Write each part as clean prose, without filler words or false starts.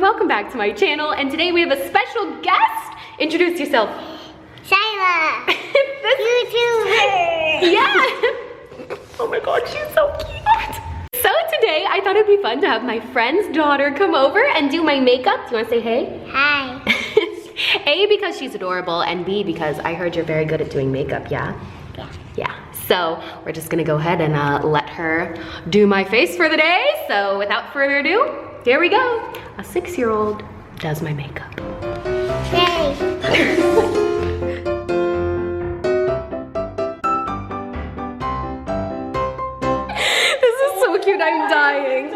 welcome back to my channel, and today we have a special guest. Introduce yourself. SHYLA, YouTuber. Yeah. Oh my god, she's so cute. So today I thought it'd be fun to have my friend's daughter come over and do my makeup. Do you want to say hey? Hi. A, because she's adorable, and B, because I heard you're very good at doing makeup, yeah? Yeah. Yeah. So we're just gonna go ahead and let her do my face for the day. So without further ado, here we go. A 6-year-old does my makeup. Yay. Cute, I'm dying.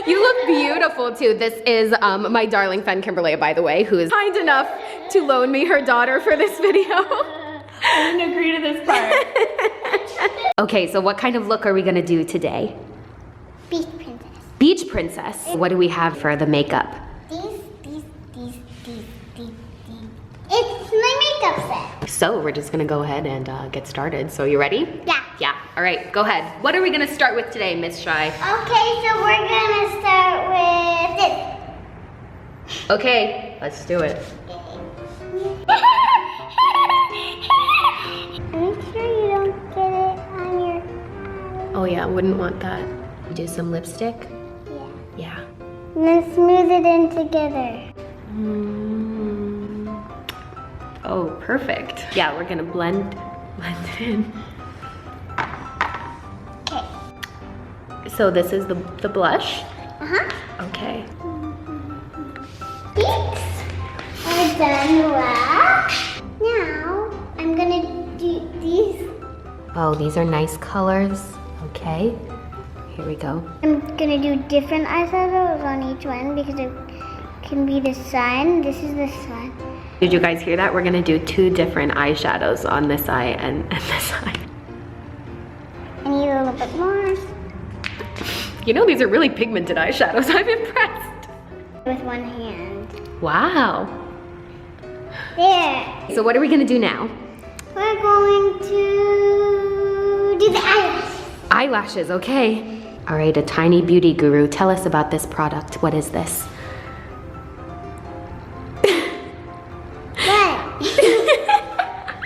You look beautiful too. This is my darling friend Kimberly, by the way, who is kind enough to loan me her daughter for this video. I didn't agree to this part. Okay, so what kind of look are we gonna do today? Beach princess. Beach princess. What do we have for the makeup? These. It's my makeup set. So we're just gonna go ahead and get started. So you ready? Yeah. Yeah, all right, go ahead. What are we gonna start with today, Miss Shy? Okay, so we're gonna start with this. Okay, let's do it. Make sure you don't get it on your eye. Oh yeah, wouldn't want that. Do some lipstick? Yeah. Yeah. And then smooth it in together. Oh, perfect. Yeah, we're gonna blend it in. Okay. So this is the blush? Uh-huh. Okay. Cheeks are done well. Now, I'm gonna do these. Oh, these are nice colors. Okay, here we go. I'm gonna do different eyeshadows on each one because it can be the sun. This is the sun. Did you guys hear that? We're gonna do 2 different eyeshadows on this eye and this eye. I need a little bit more. You know, these are really pigmented eyeshadows. I'm impressed. With one hand. Wow. There. So what are we gonna do now? We're going to do the eyelashes. Eyelashes, okay. All right, a tiny beauty guru. Tell us about this product. What is this?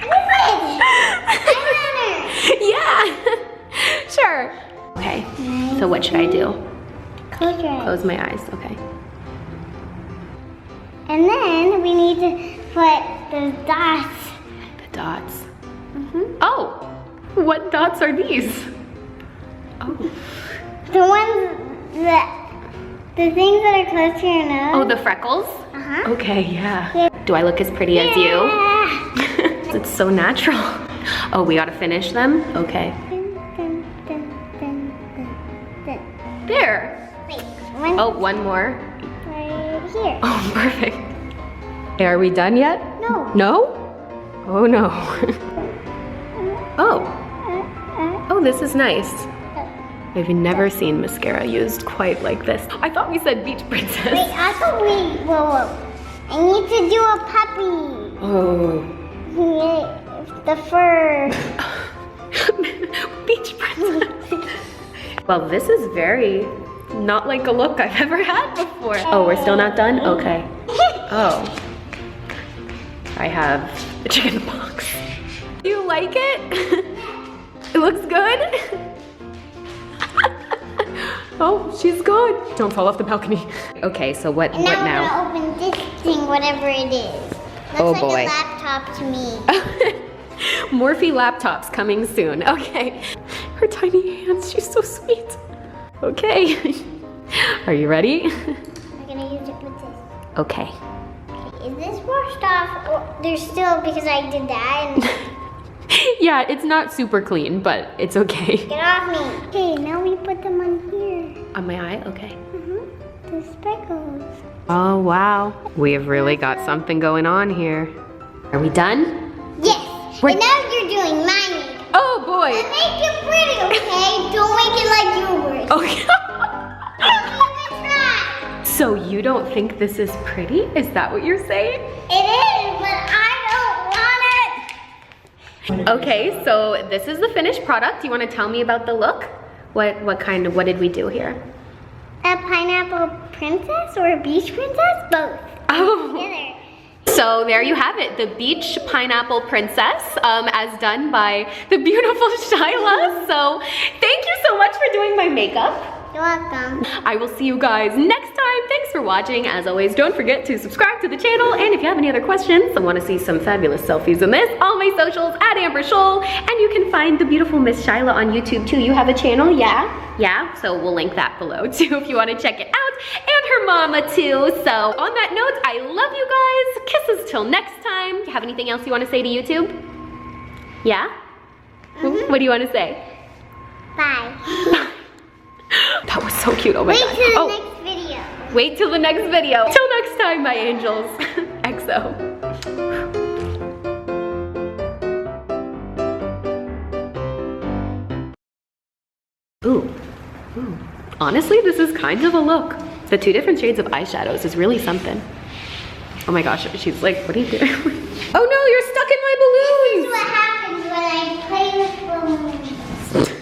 What? Eyeliner. Yeah, sure. Okay, so what should I do? Close your eyes. Close my eyes, okay. And then we need to put the dots. The dots. Oh, what dots are these? Oh, The ones the things that are close to your nose. oh, the freckles? Uh-huh. Okay, yeah. Do I look as pretty as you? Yeah. It's so natural. Oh, we gotta finish them? Okay. Dun, dun, dun, dun. There. Wait, one Oh, one more. right here. Oh, perfect. Okay, are we done yet? No. No? Oh no. Oh. Oh, this is nice. I've never seen mascara used quite like this. I thought we said beach princess. Wait, I thought whoa. I need to do a puppy. Oh. Yeah, the fur. Beach princess. Well, this is very not like a look I've ever had before. Oh, we're still not done? Okay. Oh. I have a chicken pox. You like it? It looks good? Oh, she's good. Don't fall off the balcony. Okay, so what And now? I'm gonna open this thing, whatever it is. Looks Oh, like boy. a laptop to me. Morphe laptops coming soon. Okay. Her tiny hands, she's so sweet. Okay. Are you ready? I'm gonna use it with this. Okay. Okay, is this washed off? Or there's still, because I did that. And Yeah, it's not super clean, but it's okay. get off me. Okay, now we put them on here. On my eye? Okay. The speckles. Oh, wow. We have really got something going on here. Are we done? Yes. We're- And now you're doing my makeup. Oh, boy. And make it pretty, okay? Don't make it like yours. Okay. Don't even try. So you don't think this is pretty? Is that what you're saying? It is, but I don't want it. Okay, so this is the finished product. You want to tell me about the look? What did we do here? A pineapple princess or a beach princess? Both. Oh. Together. So there you have it, the Beach Pineapple Princess, as done by the beautiful SHYLA. So thank you so much for doing my makeup. You're welcome. I will see you guys next time. Thanks for watching. As always, don't forget to subscribe to the channel. And if you have any other questions and want to see some fabulous selfies in this, all my socials at Amber Scholl. And you can find the beautiful Miss SHYLA on YouTube too. You have a channel, yeah? Yeah, so we'll link that below too if you want to check it out. And her mama too. So on that note, I love you guys. Kisses till next time. You have anything else you want to say to YouTube? Yeah? What do you want to say? Bye. That was so cute, oh my Wait god. till the next video. Wait till the next video. Till next time, my angels. XO. Ooh. Honestly, this is kind of a look. The 2 different shades of eyeshadows is really something. Oh my gosh, she's like, what are you doing? Oh no, you're stuck in my balloons. This is what happens when I play with balloons.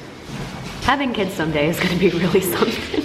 Having kids someday is gonna be really something.